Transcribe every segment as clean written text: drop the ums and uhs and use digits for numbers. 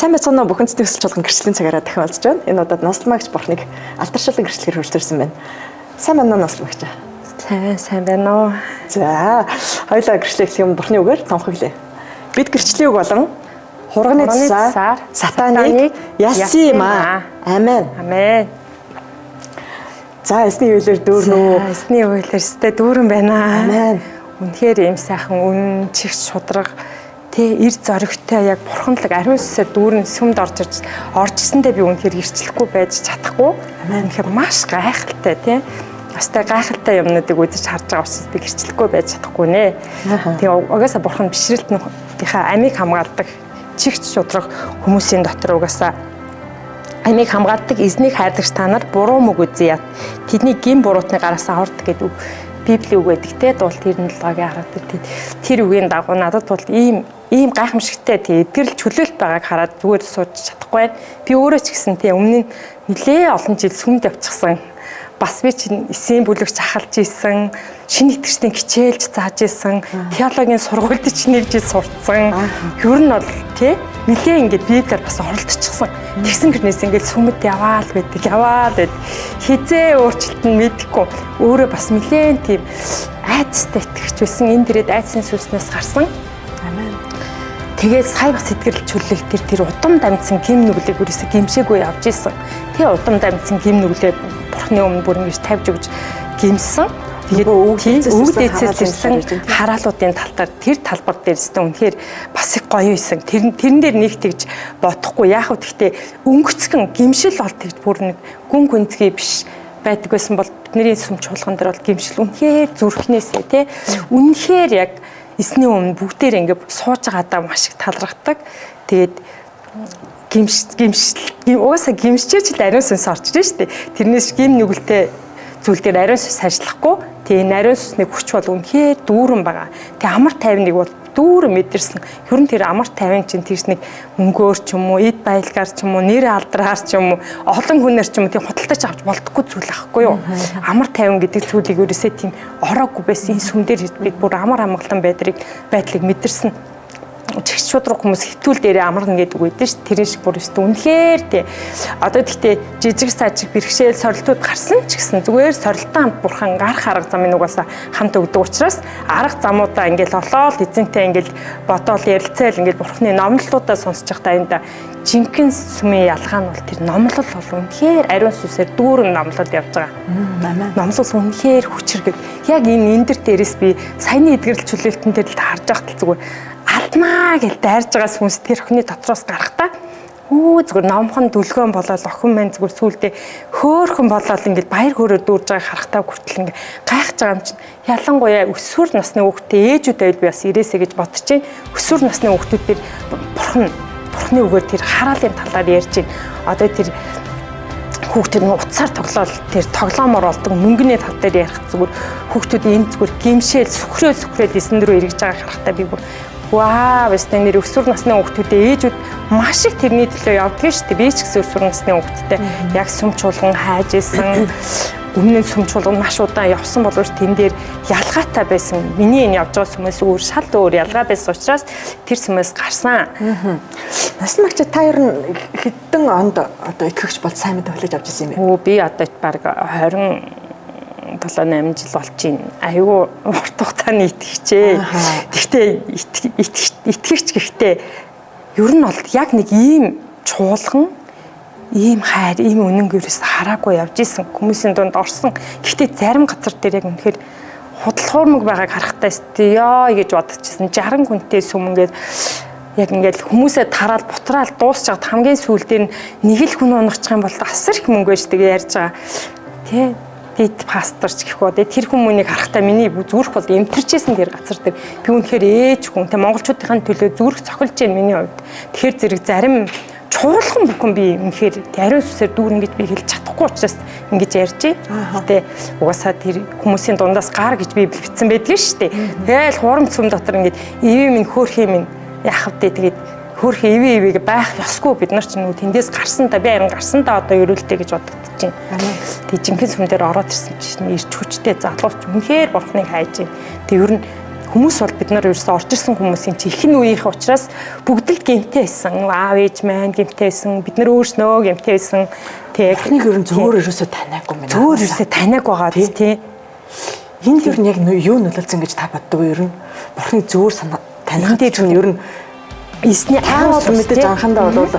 Сайн байцгаана уу бүхэн сэтгэл чуулган гэрчлийн цагаараа дахин олж байна. Энэ удаад Носломагч бурхныг алдаршуулан гэрчлэгээр хүрэлцсэн байна. Сайн байна уу Носломагч? Сайн байна уу. За, хоёулаа гэрчлэх юм бурхны үгээр томхоглээ. Бид гэрчлийн үг болон хурганы цасаар сатаныг яссан юм аа. Амен. Амен. За, эсний үйлээр дүүрнэ. Эсний үйлээр өстэй дүүрэн байна. Амен. Үнэхээр ийм сайхан үнэн чигч шудраг эр зоригтой яг бурханлаг ариун сүсээр дүүрэн сүмд орж ирсэндээ би үнэхээр ирчлэхгүй байж чадахгүй. Үнэхээр маш гайхалтай тий. Бастай гайхалтай юмнуудыг үзэж харж байгаа учраас би гэрчлэхгүй байж чадахгүй нэ. Тэгээ угаасаа бурхан бишрэлтнийхээ амийг хамгаалдаг чигч шудраг хүмүүсийн дотор угаасаа амийг хамгаалдаг эзнийг хайрлагч та нар буруу мөг үзье яа. Тэдний гин буруутны гараас авардаг гэдэг Библийн үг байдаг те дуул тэр нь логийн харагдав тэр үгийн дагуу надад бол ийм гайхамшигтай тий эдгэрэл чөлөөлт байгааг хараад зүгээр сууж чадахгүй байна. Би өөрөө ч гэсэн тий өмнө нь нэлээ олон жил сүмд явчихсан. Бас би чинь эсийн бүлэгч ахалж исэн, шинэ итгэжтийн хичээлж зааж исэн, теологийн сургуульд ч нэг жил сурцсан. Ер нь бол тий нэлээ ингээд Библиэр бас оролдчихсан. Тэгсэн гэрнээс ингээд сүмэд яваал байдаг. Хизээ өөрчлөлт нь мэдэхгүй. Өөрөө бас нэлээ тийм айцтай итгэж байсан. Энэ дээрээ айцын сүснээс гарсан. Амен. Тэгээд сая бас сэтгэл чөлөөлөл тэр удам дамжсан гим нүглийг өрөөсө гимшээгүй явж исэн. Тэгээ удам дамжсан гим нүглээ бурхны өмнө бүр ингэж тавьж өгж гимсэн. Тэгээд өвөг дээдсээс ирсэн хараалуудын талтаар тэр талбар дээрстэй үнэхээр бас их гоё исэн. Тэрэн дээр нэг тэгж бодохгүй яах вэ гэхдээ өнгөцгөн гимшил бол тэгж бүр нэг гүн гүнзгий биш байдаг байсан бол бидний сүм чуулган дээр бол гимшил үнэхээр зүрхнээсээ тий үнэхээр яг эсний өмнө бүгдээр ингээд сууж байгаадаа маш их талархдаг. Тэгээд угаасаа гимшчээч л ариун сүнс орж ирж штэ. Тэрнээс гим нүгэлтэй зүйл дээр ариун сүнс ажиллахгүй. Тэгээ ариун сүнсний хүч бол үнэхээр дүүрэн байгаа. Тэгээ амар тайвныг бол дүүрэн мэдэрсэн. Ер нь тэр амар тайван чинь тэрс нэг мөнгөөр ч юм уу, эд баялгаар ч юм уу, нэр алдраар ч юм уу, олон хүнээр ч юм уу тийм худалдаж авч болдоггүй зүйл ахгүй юу? Амар тайван гэдэг зүйлийг ерөөсөө тийм ороогүй байсан. Энэ сүм дээр бид бүр амар амгалан байдлыг мэдэрсэн. Чигч шудраг хүмүүс хитүүл дээрээ амарна гэдэг үг өгдөө ш. Тэрэн шиг бүр өстө үнэхээр тий. Одоо тэгтээ жижиг сажиг бэрхшээл сорилтууд гарсан ч гэсэн зүгээр сорилтын хамт бурхан гарах арга замын угаасаа хамт өгдөг учраас арга замуудаа ингээл олоод эзэнтэй ингээл бодоол ярилцаал ингээл бурханы номлолуудаа сонсож байхдаа энэ жинхэнэ сүмийн ялгаа нь бол тэр номлол бол үнэхээр ариун сүсээр дүүрэн номлол явж байгаа. Номлол үнэхээр хүчрэг. Яг энэ дэр дээрээс би саяны эдгэрэл чөлөөлтөн дээр л харж байхад зүгээр алднаа гэж дайрж байгаас хүмүүс тэр охины дотроос гарахтаа зүгээр номхон дүлгөөн болоод охин маань зүгээр сүулдэ хөөхөн болоод ингээд баяр хөөрөөр дүүрж байгааг харахтаа хүртэл ингээд гайхаж байгаа юм чинь ялангуяа өсвөр насны хүүхдээ ээжүүд байвал би бас ирээсэй гэж бодчих. Өсвөр насны хүүхдүүд бурхны үгээр тэр хараалын талаар ярьж байна. Одоо тэр хүүхдүүд нь утсаар тоглоал тэр тоглоомор болдог мөнгөний тал дээр ярих зүгээр хүүхдүүд энэ зүгээр гимшээл сүхрээд эсэн рүү эргэж байгааг харахтаа би бүр вау, өстэй нэр өсвөр насны хүүхдүүдээ ээжүүд маш их тэрний төлөө явдаг шүү дээ. Би ч гэсэн өсвөр насны хүүхдтэй яг сүм чуулган хайж исэн. Өмнө нь сүм чуулган маш удаан явсан боловч тэн дээр ялгаатай байсан. Миний энэ явж байгаа сүмээс өөр шал өөр ялгаа байсан учраас тэр сүмээс гарсан. Носломагч та ер нь хэдэн онд одоо итгэгч бол сайн мэд хүлээж авч ирсэн юм бэ? Би одоо баг 7-8 жил болж байна. Аюу урт хугацааны итгэгчээ. Гэхдээ итгэгч гэхдээ ер нь бол яг нэг ийм чуулган, ийм хайр, ийм үнэнгээрээс хараагүй явж исэн хүмүүсийн дунд орсон. Гэхдээ зарим газар дээр яг үнэхээр худалхуурмаг байгааг харахтаа ёо гэж бодчихсон. 60 хүнтэй сүм ингээд яг ингээд хүмүүсээ тараал бутраал дуусчаад хамгийн сүүлдээ нэг л хүн унахчих юм бол асар их мөнгө байж тэгээ ярьж байгаа. Тэ дэд пасторч гэхүү тэр хүмүүнийг харахтаа миний зүрх бол эмтэрчээсэн тэр газар дээр би үнэхээр ээж хүн тэ монголчуудын төлөө зүрх цохилж байна миний хувьд. Тэгэхээр зэрэг зарим чуулган бүхэн би үнэхээр ариун сүсээр дүүрэн гэж би хэлж чадахгүй учраас ингэж ярьж байна. Гэтэ угаасаа тэр хүмүүсийн дундаас гар гэж би бичсэн байдгийн шүү дээ. Тэгэл хуурамч сүм дотор ингэж ивэ минь хөөрхий минь яах вэ тэгээд хөөрхий ивээг байх ёсгүй бид нар ч нүг тэндээс гарсан та би харин гарсан та одоо ерөөлтэй гэж бодогдож байна. Тэг жинхэнэ сүм дээр ороод ирсэн чинь ирч хүчтэй залууч үнэхээр бурхныг хайж байна. Тэг ер нь хүмүүс бол бид нар ерөөсөө орж ирсэн хүмүүсийн чи ихэнх үеийнхээ учраас бүгд л гэмтэй байсан. Аав ээж маань гэмтэй байсан. Бид нар өөрснөө гэмтэй байсан. Тэг эхнийг ер нь зөөр ерөөсөө таниагүй мэн. Зөөр ерөөсөө таниаг байгаа тий. Энд ер нь яг юу нөлөөлсөн гэж та боддог вэ? Ер нь бурхны зөөр санаа таних дээр нь ер нь эсний аав мэдээж анхандаа бол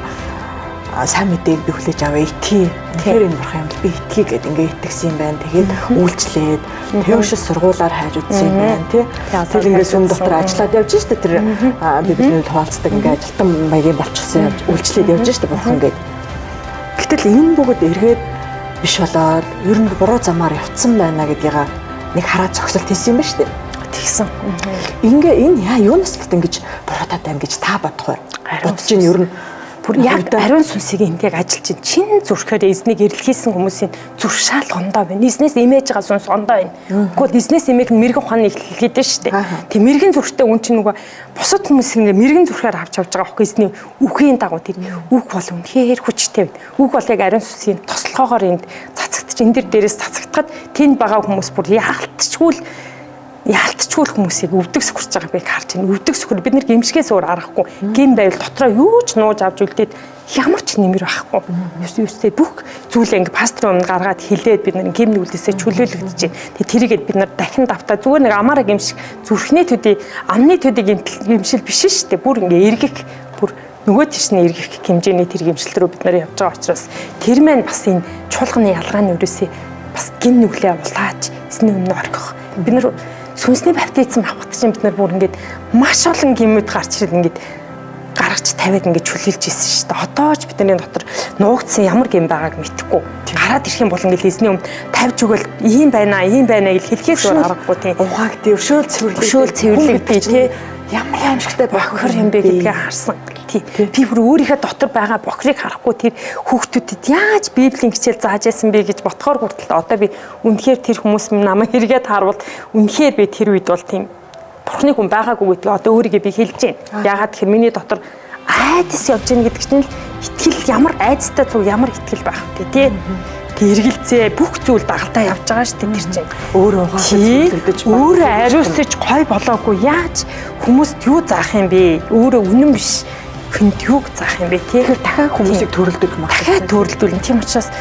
сайн мэдээг би хүлээж аваа итгий. Тэгэхээр энэ бурхан юм би итгий гэдэг ингээ итгэсэн юм байна. Тэгээд үйлчлээд тэрш сургуулаар хайж үзсэн юм байна тий. Тэр ингээ сүм дотор ажиллаад явж штэ тэр би бидний хуваалцдаг ингээ ажилтан маягийн болчихсон үйлчлээд явж штэ бурхан гэдэг. Гэтэл энэ бүгд эргээд биш болоод ер нь буруу замаар явцсан байна гэдгийг нэг хараад зогсолт хийсэн юм байна штэ. Тэгсэн. Ингээ энэ юунаас бит ингэж буруудаад байна гэж та бодох бай. Бодож ин ер нь бүр яг ариун сүнсийг энд яг ажиллаж чинь зүрхээр эзнийг эрэлхийлсэн хүмүүсийн зүрх шал гондоо байна. Эзнээс имэж байгаа сүнс гондоо байна. Гэхдээ эзнээс имийг мэрэгэн ухааны эхлэхэд шүү дээ. Тэг мэрэгэн зүрхтэй үн чинь нөгөө бусад хүмүүс ингээ мэрэгэн зүрхээр авч явж байгаа байхгүй эзний үхийн дагуу тэр үг бол үнэхээр хүчтэй байна. Үг бол яг ариун сүнсийн тослохоогоор энд цацагдчих энэ дээрээс цацагдахад тэнд байгаа хүмүүс бүр яалтчгүй хүмүүсийг өвдөгс хүрч байгааг би харж байна. Өвдөгс хөр бид нэр гимшгээс өөр аргагүй. Гим байвал дотроо юу ч нууж авч үлдээд ямар ч нэмэр байхгүй. Юустэй бүх зүйлээ ингээ пастор өмнө гаргаад хилээд бид нар гим нүглээсээ чөлөөлөгдөж байна. Тэгээ тэрийгэд бид нар дахин давтаа зүгээр нэг амаараа гимших зүрхний төдий амны төдий гимшил биш шүү дээ. Бүр ингээ эргэх бүр нөгөө тийшний эргэх хэмжээний тэр гимшил рүү бид нар явж байгаа учраас тэр маань бас энэ чуулганы ялгааны өрөөсөө бас гим нүглээ улаач эсний өмнө орхих. Бид нар сүнсний баптизм авахд чинь бид нар бүр ингээд маш олон гимүүд гарч ирээд ингээд гаргаж тавиад ингээд чөлөөлж ийсэн шүү дээ. Одоо ч бидний дотор нуугдсан ямар гим байгааг мэдэхгүй. Гараад ирэх юм бол ингээд эзний өмнө тавьж өгөөл ийм байна гэж хэлхээс өөр аргагүй тийм. Ухааг дэвшөөл цэвэрлэгдээ тий. Ямар аимшигтай бохор юм бэ гэдгээ харсан. Би бүр өөрийнхөө дотор байгаа бохрыг харахгүй тэр хүүхдүүдэд яаж библийн хичээл зааж яасан бэ гэж ботхоор хүртэл одоо би үнэхээр тэр хүмүүс намайг хэрэгэд харвал үнэхээр би тэр үед бол тийм бурхны хүн байгаагүй гэдгийг одоо өөрийгөө би хэлж байна. Яагаад гэхээр миний дотор айдас явж гин гэдэг чинь итгэл ямар айдастай зүг ямар итгэл байх вэ тий. Тэргэлзээ бүх зүйл дагалдаа явж байгаа шүү дээ тэр чинь. Өөрөө ариусж гой болоогүй яаж хүмүүст юу заах юм бэ? Өөрөө үнэн биш. Хүнд юуг заах юм бэ тий. Тэгэхээр дахиад хүмүүсийг төрөлдөж магадгүй. Төрөлдүүлнэ. Тийм учраас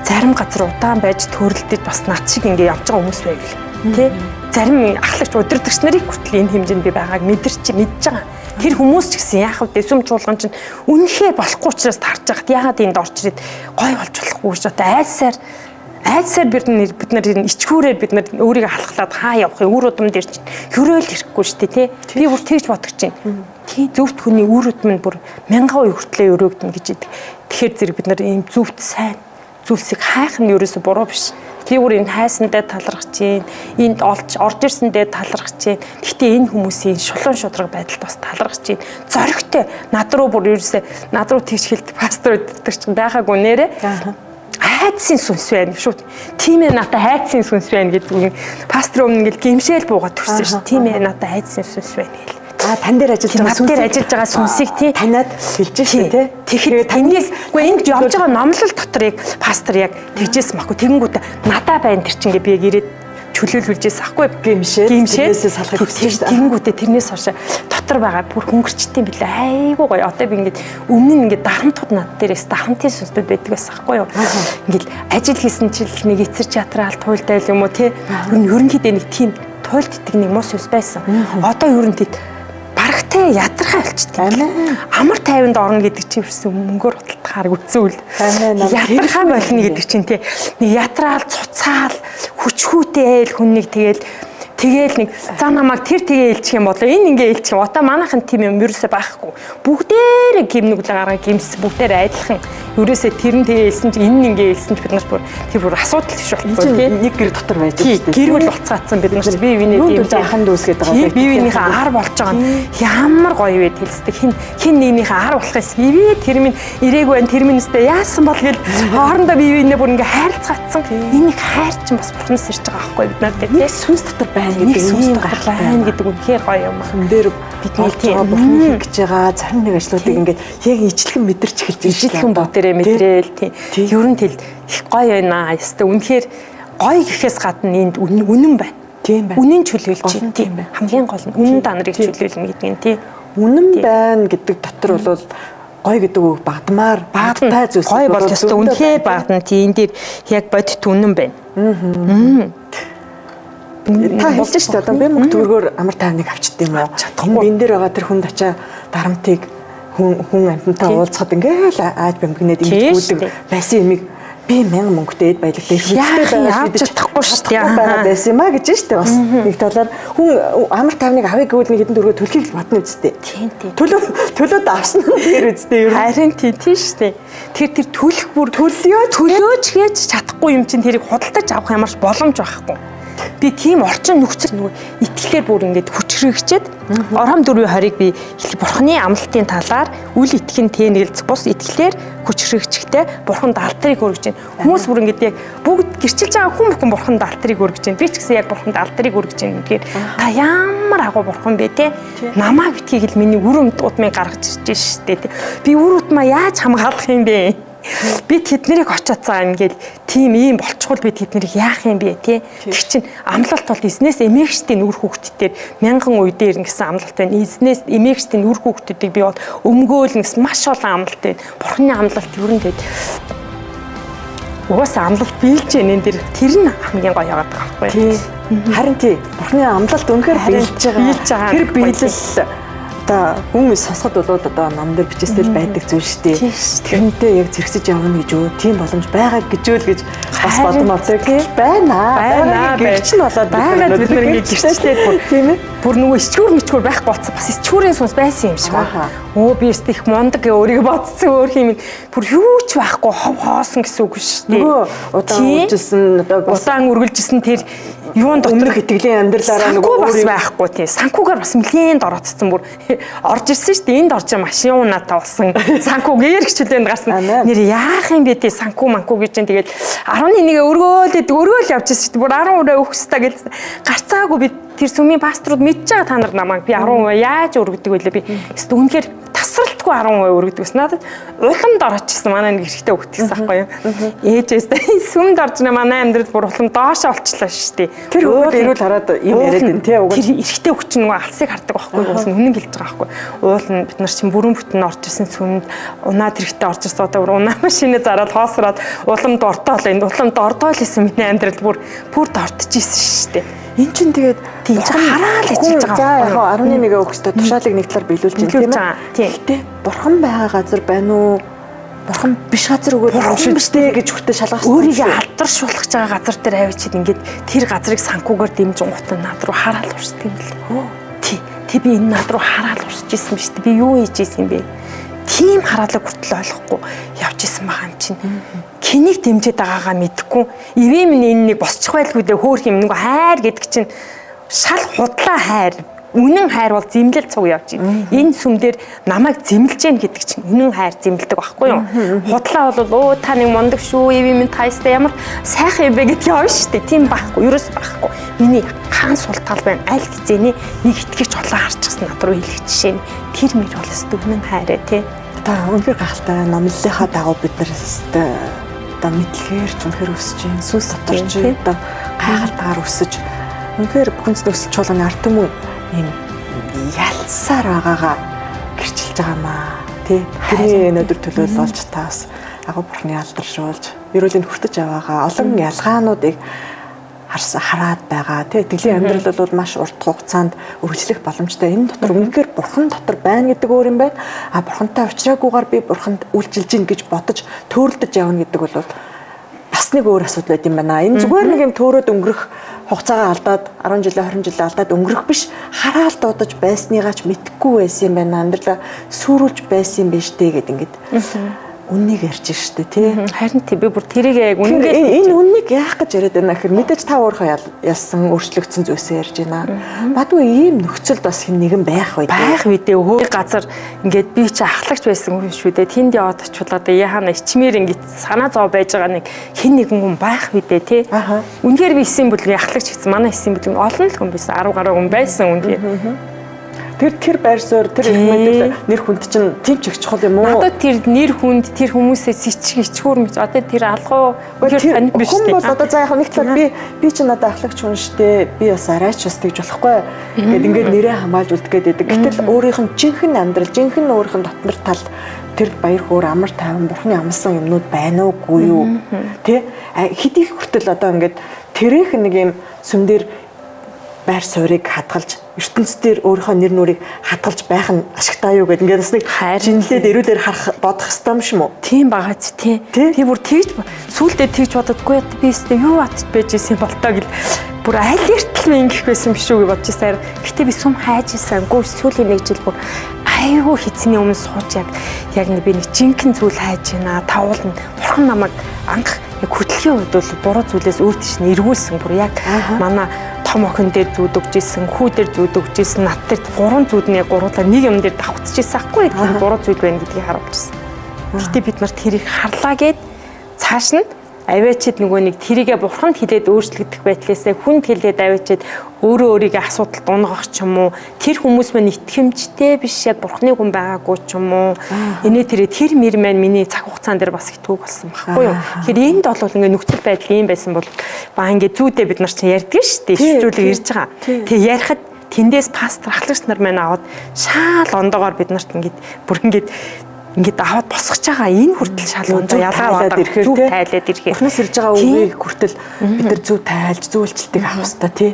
зарим газар удаан байж төрөлдөж бас над шиг ингэ явж байгаа хүмүүс байв л тий. Зарим ахлагч удирдагч нарыг хүртэл энэ хэмжээнд би байгааг мэдэрч байгаа. Тэр хүмүүс ч гэсэн яах вэ? Сүм чуулган чинь үнэхээр болохгүй учраас тарж байгаад яагаад энд орч ирээд гой болж болохгүй гэж одоо айдсаар бид нар ичгүүрээр бид нар өөрийгөө халахлаад хаа явах вэ? Үр удам дээр чинь хөрөөл ирэхгүй шүү дээ тий. Би бүр тэгж бодож байна. Тий зөвхт хүний үр удам нь бүр 1000 хүртлээр өрөөгдөн гэж идэг. Тэгэхээр зэрэг бид нар ийм зөвхт сайн зүйлсийг хайх нь ерөөсө буруу биш. Би бүр энэ хайсандаа талархаж чинь, энд орж ирсэндээ талархаж чинь. Гэхдээ энэ хүмүүсийн шулуун шудраг байдалд бас талархаж чинь. Зоригтой над руу бүр ерөөсө над руу тэгж хэлдэг пастор өдөрч байгаагүй нэрэ. Хайцын сүнс байна шүү. Тийм ээ надад хайцын сүнс байна гэдэг пастор өмнө ингээл гимшээл буугаад төрсөн шүү. Тийм ээ надад хайцын сүнс байна гэл. Тань дээр ажиллаж байгаа сүнсийг тий танаад хэлж шүү тий. Тэгэхээр таньгээс үгүй энд явж байгаа номлол дотор яг пастор яг тэгжээс махгүй тэгэнгүүт надаа байна тэр чинь би яг ирээд чөлөөлүүлжээс ахгүй гимшээд салахыг хүсэж шүү дээ. Тэгэнгүүтээ тэрнээс хойш дотор байгаа бүр хөнгөрчтэй юм билээ. Айгуу гоё. Одоо би ингээд өмнө нь ингээд дарамтууд над дээрээс дарамтын сүнсүүд байдаг байсан ахгүй юу. Ингээд ажил хийсэн чил нэг эцэр театрал туйлтай юм уу тий. Ерөнхийдөө нэг тийм туйлд идэх нэг мус ус байсан. Одоо ерөнхийд барагтай ядархаа болчтой. Амар тайванд орно гэдэг чинь юусэн мөнгөөр худалдахаар үзүүл. Ядархаа болно гэдэг чинь тий. Нэг ятраал, цуцаал, хүчхүүтэй хүннийг тэгээл нэг зам намайг тэр ээлчих юм болоо энэ ингээ ээлчих. Одоо манайхан тийм юм ерөөсөө байхгүй. Бүгдээрээ гимнүглээ гаргаа гимс бүгдээрээ адилхан. Ерөөсөө тэр нь ээлсэн чи энэ ингээ ээлсэн ч бид нар бүр асуудал биш болчихсон тийм. Нэг гэр дотор байж байгаа шүү дээ. Гэр бүл буцаацсан бид нар бие биенээ дэмжиж аханд үүсгээд байгаа. Бие биенийхээ ар болж байгаа нь ямар гоё вэ хэлсдэг. Хин нэгнийхээ ар болох юм. Ивэ тэр минь ирээг байна тэр минь өстэй яасан бол гэл хоорондоо бие биенээ бүр ингээ хайрцгаацсан. Энийг хайр чинь бас бурхнаас ирж байгаа байхгүй бид нар тийм. Сүнс дотор байна гэдэг юм байна гэдэг үнэхээр гоё юм. Хүн дээр бидний тийм бурхны хийж байгаа зарим нэг ажлуудыг ингээд яг ижилхэн мэдэрч эхэлж ижилхэн бодороо мэдрээл тийм. Ер нь тэл их гоё байна. Ястаа үнэхээр гоё гэхээс гадна энд үнэн байна. Тийм байна. Үнэн чөлөөлж Тийм тийм байна. хамгийн гол нь үнэн данрыг чөлөөлнө гэдэг нь тий. Үнэн байна гэдэг дотор бол гой гэдэг үг багдмаар багтай зүйлс гой бол ёстой үнэхээр багдан тий энэ дээр яг бодит үнэн байна. Та хэлж штэ одоо би мөнгө төгрөгөөр амар тайвныг авчт юм уу? Энэ бин дээр байгаа тэр хүнд ачаа дарамтыг хүн амьтантай уулзахад ингээл ааж бэмгнээд ингэдэг байсан юмыг би 1000 мөнгөтэй эд баялагтай хэрэгтэй авч чадахгүй шүү дээ. Байсан юм а гэж штэ бас нэг талаар хүн амар тайвныг авъя гэвэл нэг хэдэн төгрөгөөр төлөхийг бодно үсттэй. Тийм. Төлөөд авсан нь тэр үсттэй ер нь. Харин тийм штэ. Тэр төлөх бүр төлөөж хийж чадахгүй юм чинь тэрийг худалдаж авах ямарч боломж байхгүй. Би тийм орчин нөхцөл нөгөө итгэлээр бүр ингээд хүчрэгчээд орхом 4:20-ыг би бурхны амлалтын талаар үл итгэн тэнэгэлц бус итгэлээр хүчрэгчтэй бурханд алдрыг өргөж байна. Хүмүүс бүр ингээд яг бүгд гэрчилж байгаа хүн бүхэн бурханд алдрыг өргөж байна. Би ч гэсэн яг бурханд алдрыг өргөж байна гэхээр та ямар агуу бурхан бэ те? Намаа битгийг л миний үр удмыг гаргаж ирж штэ те. Би үр удмаа яаж хамгаалах юм бэ? Би тэднэрийг очоод цаа ингээл тийм ийм болчихвол би тэднэрийг яах юм бэ тий. Тэг чин амлалт бол эзнээс эмээгчдийн үр хүүхдүүдээр 1000 үедээ ирнэ гэсэн амлалт байна. Эзнээс эмээгчдийн үр хүүхдүүдийг би бол өмгөөлнө гэсэн маш олон амлалт байна. Бурхны амлалт юу нэ угаасаа амлалт биелж яанэн дэр тэр нь хамгийн гоё яваад байгаа байхгүй. Харин тий Бурхны амлалт үнэхээр биелж байгаа. Тэр биелэл одоо хүн сонсоход бол одоо ном дээр бичээстэл байдаг зүйл шүү дээ. Тэрнтэй яг зэрэгсэж явна гэж юу? Тийм боломж байгаа гэж үл гэж бас бодмоор тийм байна. Гэрч нь болоод байгаад бид нар ингэ гэрчлээд бүр тийм ээ. Бүр нөгөө ичгүүр байхгүй болсон бас ичгүүрийн сүнс байсан юм шиг байна. Өө би өст их мундаг гэ өөрийгөө бодсон өөр юм. Бүр юу ч байхгүй хов хоосон гэсэн үг шүү дээ. Нөгөө удаан үргэлжилсэн одоо удаан үргэлжилсэн тэр юун өмнөх итгэлийн амьдралаараа нөгөө бас байхгүй тийм. Санкуугаар бас нэлээд орооцсон бүр орж ирсэн шүү дээ. Энд орж машин унаатай болсон. Санкуугээр хичээлэнд гарсан. Нэр яах юм бэ тий санкуу манкуу гэж чинь тэгээд 11-гээ өргөөл явж ирсэн шүү дээ. Бүр 10 өрөө өгөхстэй гэж гарцаагүй би тэр сүмийн пасторууд мэдж байгаа та нар намайг би 10% яаж өргөдөг вэ би эсвэл үнэхээр тасралтгүй 10% өргөдөг гэсэн надад уламд орчихсон манай нэг хэрэгтэй өгдөгсөн байхгүй юу ээжээс сүмд орж манай амьдрал бүр улам доошоо олчлаа шүү дээ тэр хөвгөл ирүүл хараад юм яриад байна тий уг тэр эрэгтэй өгч нөгөө алсыг хардаг байхгүй юу уул нь үнэн гэлж байгаа байхгүй уул нь бид нар чинь бүрэн бүтэн орж ирсэн сүмд унаад хэрэгтэй орж ирсэн одоо унаа машинээ зараад хоосроод уламд ортоол энэ уламд ортоол гэсэн миний амьдрал бүр дортчихсэн шүү дээ. Энд чинь тэгээд тийм хараал хийж байгаа. За яг 11-гээ өгөхтэй тушаалыг нэг талаар биелүүлж байна тийм ээ. Гэтэ бурхан байгаа газар байна уу? Бурхан биш газар өгөөд бурхан биш дээ гэж хүртэл шалгасан. Өөрийгөө алдаршуулах байгаа газар дээр авчиад ингээд тэр газрыг санкуугаар дэмжин гутан над руу хараал урсдаг юм л. Тий би энэ над руу хараал урсж исэн биз дээ. Би юу хийж исэн юм бэ? Тийм хараалаг хүртэл ойлгохгүй явж исэн байгаа юм чинь. Хэнийг дэмжиж байгаагаа мэдэхгүй. Ивэм энэ нэг босчих байлгүй дээ хөөх юм нэг хайр гэдэг чинь шал худлаа хайр. Үнэн хайр бол зэмлэл цуг явж байна. Энэ сүмдэр намайг зэмлэж гэн гэдэг чинь үнэн хайр зэмлдэг байхгүй юу? Худлаа бол та нэг мундаг шүү. Ивэм тайстай ямар сайхан юм бэ гэдгийг явна шүү дээ. Тийм байхгүй. Юурээс байхгүй. Миний хаан султал байна. Аль хизээний нэг итгэж чулаа харчихсан над руу хэлэх жишээ нь тэр мэр бол үнэн хайраа тий. Та үнэхээр гахалтай номлолынхаа дагуу бид нар одоо мэдлэгээр ч үнэхээр өсөж байна. Сүнс дотор ч одоо гайхалтайгаар өсөж үнэхээр бүхэн зөвсөл чуулганы ард түмэн юм ялсаар байгаагаа гэрчилж байгаа маа тий. Тэрний өнөөдөр төлөөлөл болж та бас агуу бурхны алдаршуулж ерөөлийн хүртэж аваагаа олон ялгаануудыг хараад байгаа тий. Итгэлийн амьдрал бол маш урт хугацаанд үргэлжлэх боломжтой. Энэ дотор үнэхээр бурхан дотор байна гэдэг өөр юм байна. А бурхантай уулзраагүйгээр би бурханд үйлчилж гин гэж бодож төөрөлдөж явна гэдэг бол бас нэг өөр асуудал байт юм байна. Энэ зүгээр нэг юм төөрөөд өнгөрөх хугацаагаа алдаад 10 жилээ 20 жилээ алдаад өнгөрөх биш. Хараал дуудаж байснийгаа ч мэдэхгүй байсан юм байна. Амьдралаа сүрүүлж байсан юм биш дээ гэд ингээд үннийг ярьж штэ тий. Харин тий би бүр тэрийг яг үнгээд энэ үннийг яах гэж яриад байна гэхээр мэдээж та өөрөө ялсан өөрчлөгдсөн зүйлсээ ярьж байна. Бадгүй ийм нөхцөлд бас хэн нэгэн байх үү? Байх үедээ өөр газар ингээд би чи ахлагч байсан хүн шүү дээ. Тэнд яваад очиулаад яхана ичмээр ингээд санаа зов байж байгаа нэг хэн нэгэн хүн байх үедээ тий. Үнээр би эсийн бүлгийн ахлагч гэсэн манай эсийн бүлгийн олон л хүн байсан 10 гаруй хүн байсан үнээр. Тэр байр суурь тэр их мэдээлэл нэр хүнд чинь тийм ч их чухал юм уу? Надад тэр нэр хүнд тэр хүмүүсээс ичхүүр мэт одоо тэр алгуу тэр тань биш тийм. Хүн бол одоо за яг нэг талаар би чинь одоо ахлагч хүн штэ. Би бас арайч бас тэгж болохгүй гэд ингээд нэрээ хамгаалж үлдгээд байдаг. Гэтэл өөрийнх нь жинхэнэ амьдрал, жинхэнэ өөрийнх нь дотор тал тэр баяр хөөр амар тайван бурхны амласан юмнууд байна уугүй юу? Тэ хэдийх хүртэл одоо ингээд тэрийнх нэг юм сүмдэр байр суурийг хадгалж ертөнцийн дээр өөрийнхөө нэр нүрийг хадгалж байх нь ашигтай юу гэдэг ингээд бас нэг жинлээд эрүүлэр харах бодох хэрэгтэй юм шиг үү? Тийм багаач тий. Би бүр тэгж сүулдэ тэгж бододгүй би өстэй юу атж байж исэн болтоо гэл бүр аль эртэл ингэх байсан биш үү гэж бодож байсан. Гэтэ би сүм хайж ийсэнгүй сүүлийн нэг жил бүр айгүй хэцний өмнө сууж яг би нэг жинхэнэ зүйл хайж байна. Тавуулна. Бурхан намайг анх яг хөдөлгөөний үед бол буруу зүйлээс өөр тийш нь эргүүлсэн бүр яг манай том охин дээр зүүд өгч исэн, хүү дээр зүүд өгч исэн, над дээр гурван зүүдний гуруулаа нэг юм дээр давхцаж исэн аахгүй тийм буруу зүйл байна гэдгийг харуулж ирсэн. Гэтэ бид нарт тэрийг харлаа гэд цааш нь авиачид нөгөө нэг тэрийгэ бурханд хилээд өөрчлөгдөх байдлаасаа хүнд хилээд авиачид өөрөө өөрийгөө асуудалд унгах ч юм уу тэр хүмүүс маань итгэмжтэй биш яг бурхны хүн байгаагүй ч юм уу энэ тэр мэр маань миний цаг хугацаан дээр бас итгүүг болсон байхгүй юу. Тэгэхээр энд бол ингээ нөхцөл байдал ийм байсан бол баа ингээ зүүдээ бид нар чинь ярьдаг шүү дээ шүүжүүлэг ирж байгаа. Тэгээ ярихад тэндээс пастор ахлагч нар маань аваад шаал ондоогоор бид нарт ингээд аваад босгож байгаа энэ хүртэл шалгуунд ялгаа болоод ирэхээр зүг тайлаад ирэхээр Бурхнаас ирж байгаа үгийг хүртэл бид нар зүг тайлж зөвлөлтийг авах хэрэгтэй тий.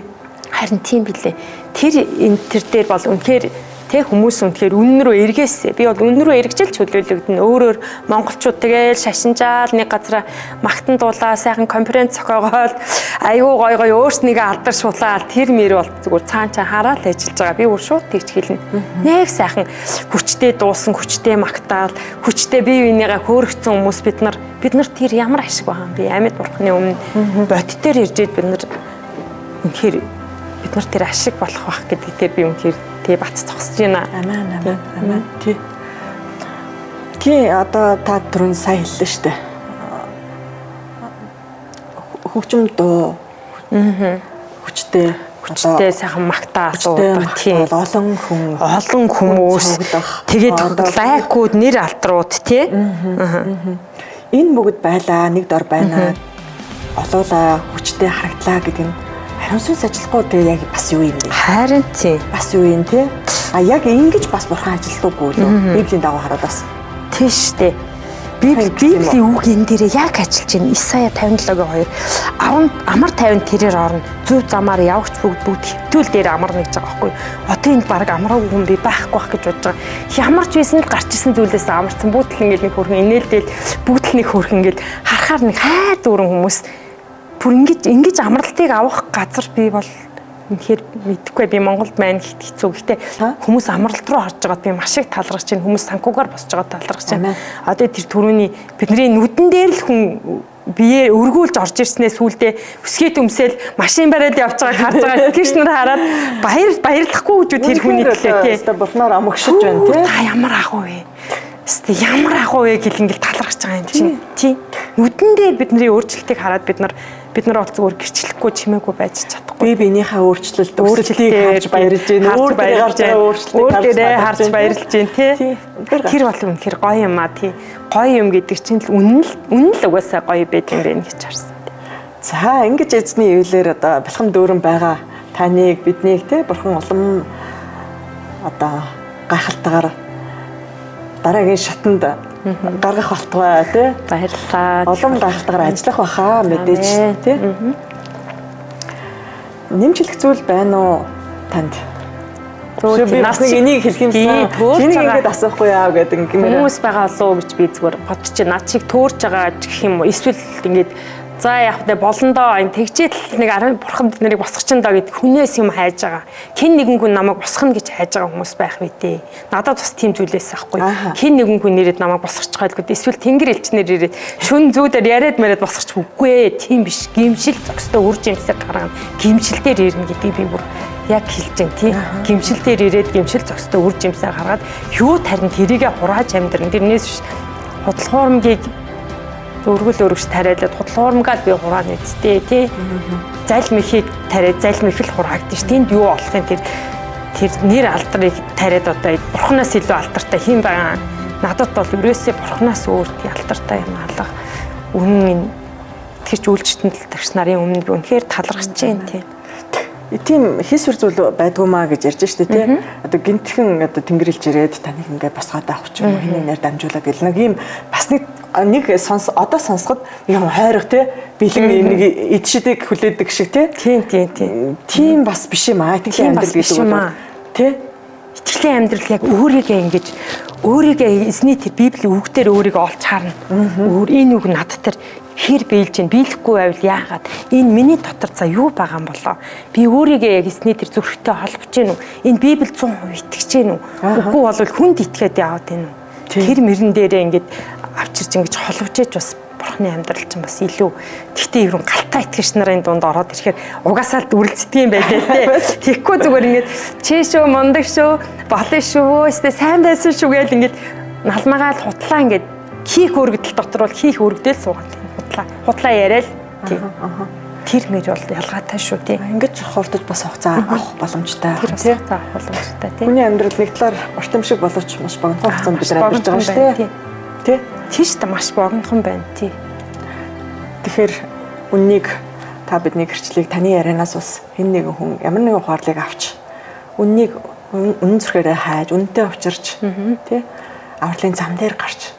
Харин тийм билээ. Тэр энэ дээр бол үнэхээр тэг хүмүүс үнэхээр үнэн рүү эргээсэй. Би бол үнэн рүү эргэжэл чөлөөлөгдөн. Өөрөөр монголчууд тэгэл шашинжаал нэг газараа магтан дуулаа, сайхан конференц зохиогоод айгүй гой өөрснийгөө алдаршуулаад тэр мэр бол зүгээр цаанчаа хараад ажиллаж байгаа. Би өөр шууд тэгж хэлнэ. Нэг сайхан хүчтэй дуусан, хүчтэй магтаал, хүчтэй бие биенийгээ хөөргцэн хүмүүс бид нар тэр ямар ашиг байгаа юм бэ? Амьд бурхны өмнө бодит дээр иржээд бид нар үнэхээр бид нар тэр ашиг болох байх гэдэг дээр би үнэхээр тий бат зогсож байна. Амин. Тий одоо та түрүүн сая хэллээ шүү дээ. Хөгжим дуу. Хүчтэй сайхан магтаа дуудаг тий. Олон хүмүүс тэгээд лайкууд нэр алдрууд тий. Энэ бүгд байлаа, нэг дор байна. Олоола хүчтэй харагдлаа гэдэг нь хариуцсан ажиллахгүй тэгээ яг бас юу юм бэ? Харин тий. Бас юу юм те? Яг ингэж бас бурхан ажилдаггүй лөө. Библийн дагуу хараад бас. Тийш дээ. Библийн үг энэ дээрээ яг ажиллаж байна. Исая 57-гийн 2. Амар 50 тэрээр орно. Зөв замаар явагч бүгд хөвтүүл дээр амар нэгж байгаа байхгүй. Одоо энд баг амраагүй хүн би байхгүй байх гэж бодож байгаа. Ямарч байсан л гарч исэн зүйлээс амарсан бүгд л ингээл нэг хөрхөн инээлдэл бүгд л нэг хөрхөн ингээл харахаар нэг хайр дүүрэн хүмүүс бүр ингэж амралтыг авах газар би бол үнэхээр мэдэхгүй би Монголд маань хэцүү. Гэхдээ хүмүүс амралт руу орж байгаад би маш их талархаж байна. Хүмүүс санхугаар босч байгаа талархаж байна. Одоо тэр түрүүний бидний нүдэн дээр л хүн бие өргүүлж орж ирснээс сүулдэ өсгөөд өмсөөл машин бариад явж байгааг харж байгаа. Тэгш нар хараад баярлахгүй гэж тэр хүний төлөө тий. Өөртөө бурхнаар амгшиж байна тий. Та ямар агуу вэ? Ямар агуу вэ гэл ингээл талархаж байгаа юм чинь тий. Нүдэн дээр бидний өөрчлөлтийг хараад бид нар бол зүгээр гэрчлэхгүй чимээгүй байж чадахгүй. Би биенийхээ өөрчлөлтийг харж баярлж байна. Өөр дээрээ харж баярлж байна тий. Тэр бол үнэхээр гоё юм аа тий. Гоё юм гэдэг чинь л үнэн л угаасаа гоё байд юм байна гэж харсан. За ингэж эзний ийлэр одоо бэлхэн дүүрэн байгаа таныг биднийг тий бурхан улам одоо гайхалтайгаар дараагийн шатанд гаргах болтугай тий. Баярлалаа. Улам гайхалтайгаар ажиллах баха мэдээж тий. Нэмжлэх зүйл байна уу танд? Би бас нэг энийг хэлэх юмсан. Энийг ингэж асуухгүй яа гэдэг юм. Хүмүүс байгаа болов уу гэж би зүгээр бодож чинь над чиг төөрж байгаа гэх юм уу? Эсвэл ингэж за яг тэ болондоо энэ тэгжэл нэг бурхан бид нарыг босгоч нь доо гэд хүнээс юм хайж байгаа. Хэн нэгэн хүн намайг босгоно гэж хайж байгаа хүмүүс байх вэ дээ. Надад бас тийм зүйлээс ахгүй. Хэн нэгэн хүн нэрэд намайг босгоч гайлгүй. Эсвэл тэнгэр элчнэр ирээд шүн зүүдээр яриад мариад босгоч үгүй ээ. Тийм биш. Гимшил зөкстөө үр жимсээр гаргана. Гимшил дээр ирнэ гэдгийг би бүр яг хэлж байна тий. Гимшил дээр ирээд гимшил зөкстөө үр жимсээр гаргаад юу тарин тэрийгэ хурааж амьдран. Тэрнээс худалхуурмгийг өргөл өргөж тариалаад худлуурмгаад би хурааны эцтэй тий. Залмихийг тариад залмих л хураагдчих. Тэнд юу болох юм тэр тэр нэр алдрыг тариад одоо бурхнаас илүү алдартай хэн байгаа. Надад бол өрөөсөө бурхнаас өөр тий алдартай юм алга. Үнэн тэгч үйлчлэлтэгч нарын өмнө би үнэхээр талархаж байна тий. Тийм хийсвэр зүйл байдгүй маа гэж ярьж штэ тий. Одоо гинтхэн одоо тэнгэрэлж ирээд таныг ингээ босгоод авах ч юм уу хин нэр дамжуулаа гэл нэг юм бас нэг одоо сонсоход юм хойрох тий бэлэн нэг эдшидийг хүлээдэг шиг тий. Тийм бас биш юм аа. Итгэлийн амьдрал гэдэг бол тий. Итгэлийн амьдрал яг өөрийгөө эзний тэр Библийн үгдээр өөрийгөө олж харна. Энэ үг над тэр хэр биелж чинь биелэхгүй байвал яагаад энэ миний дотор за юу байгаа юм болоо би өөрийгөө яг эсний тэр зүрхтэй холбож гин үү энэ Библи 100% итгэж гин үү үгүй бол хүнд итгээд яваад гин үү тэр мөрөн дээрээ ингээд авчирч ингэж холбож ээж бас бурхны амьдрал чинь бас илүү тэгтээ ерөн галтаа итгэгч нарын дунд ороод ирэхээр угаасаа л дүрлцдэг юм байлээ те тэгэхгүй зүгээр ингээд чи шүү мундаг шүү болно шүү өстө сайн байсан шүү гэж ингээд налмагаал хутлаа ингээд хийх өргөдөл дотор бол хийх өргөдөл суугаад хутлаа яриад тий. Тэр мэр бол ялгаатай шүү тий. Ингэж хурдж бас хугацаа авах боломжтой тий. Хугацаа авах боломжтой тий. Хүний амьдрал нэг талаар орчим шиг боловч маш богино хугацаанд бид амьдарч байгаа шүү дээ. Тий. Тийш та маш богинохон байна тий. Тэгэхээр үннийг та бидний гэрчлэлийг таны ярианаас бас хэн нэгэн хүн ямар нэгэн ухаарлыг авч үннийг үнэн зүрхээрээ хайж үнэнтэй учирч тий. Авралын зам дээр гарч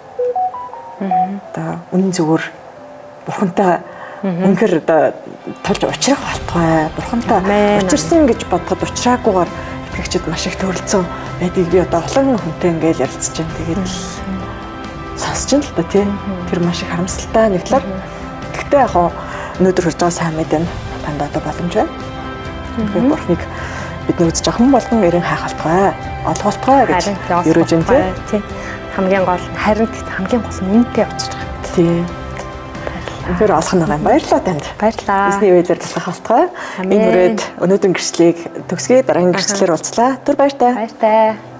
одоо үнэн зөвөр бурхантай үнэхээр одоо тулж учрах болтугай бурхантай учирсан гэж бодоход учраагүйгээр итгэгчид маш их төрөлцсөн байдгийг би одоо олон хүнтэй ингээл ярилцж байна. Тэгээд сонсч ин л да тийм тэр маш их харамсалтай нэг талаар. Гэхдээ яг өнөөдөр хүрч байгаа сайн мэдэн танд одоо боломж байна. Тэгээд бурхныг бидний үзэж байгаа хүн болгон эрен хайх болтугай олголтугай гэж ерөөж байна тийм. Хамгийн гол нь харин хамгийн гол нь үнэтэй учрах. Тийм. Тэгэхээр олох нь байгаа. Баярлалаа танд. Баярлалаа. Эзний үеэр туслах болтугай. Энэ хүрээд өнөөдрийн гэрчлэлийг төгсгөө дараагийн гэрчлэлээр уулзлаа. Түр баяртай. Баяртай.